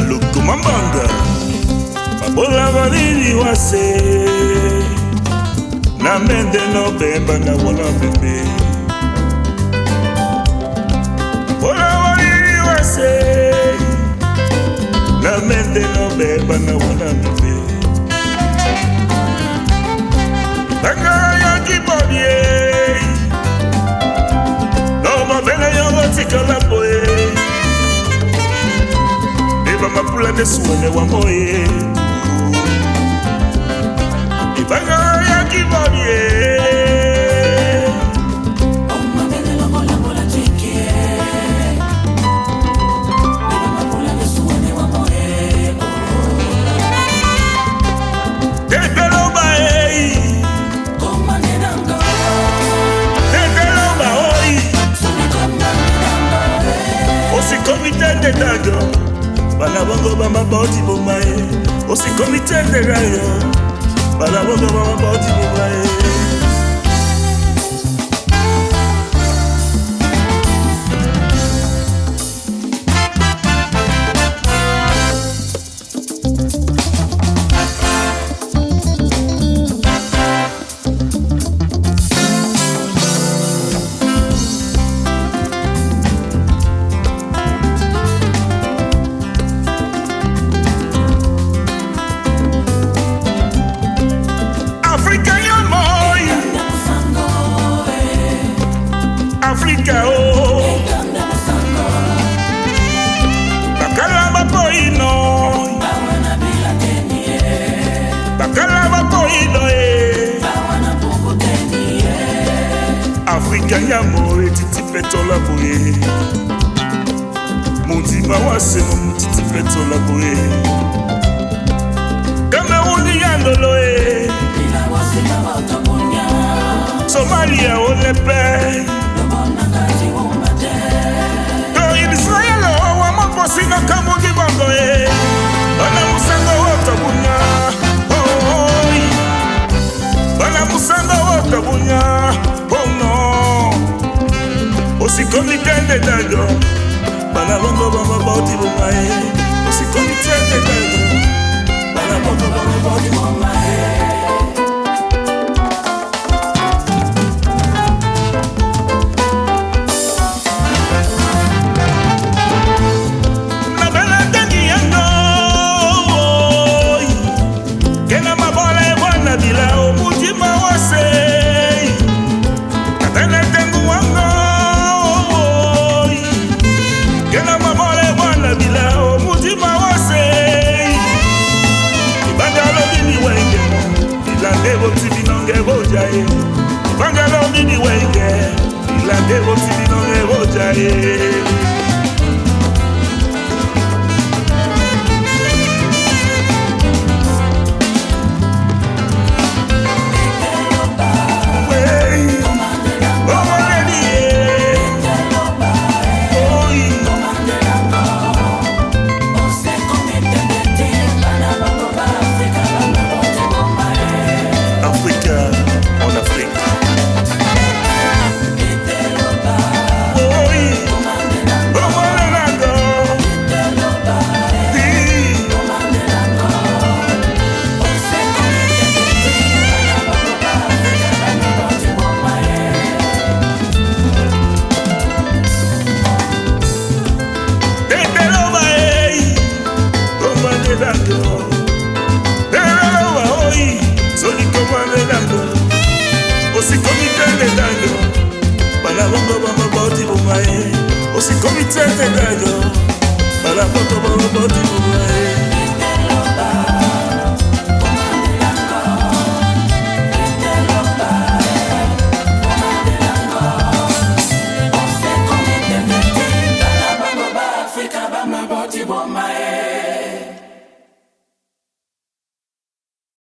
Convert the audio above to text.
Lukumambanga Babola valili wase Na mende no bemba na wana bebe Babola valili wase Na mende no bemba na wana bebe Banga ya kibodie No mabele ya watika la poe Mapula de suene wa moye Ibanga ya kibodie Oma bele lo bola bola chike Iba mapula de suene wa moye Dete lo bae Koma nenanga Dete lo baoi Suni koma nenanga Osi komite de dago Bala bongo bamba boti bomae Osi komite de rayo Bala bongo bamba boti bomae Africa oh Bakalaba poino Bawana bila tenye Bakalaba poino Bawana buku tenye Africa nyamo titi petola boye Mutima wase mo titi petola boye Cameroon yandolo Bila wasi na watabunya Somalia olepe Sina kamugi bango Bana musanga watabunya Bana musanga watabunya Oh no Osi komite de dago Bana bongo bamba bauti bumae Osi komite de dago Bana bongo bamba bauti bumae Bangalo mini wenge La devo tini non e vojae Osi komite de dago Bala bongo bamba bauti bumae Osi komite de dago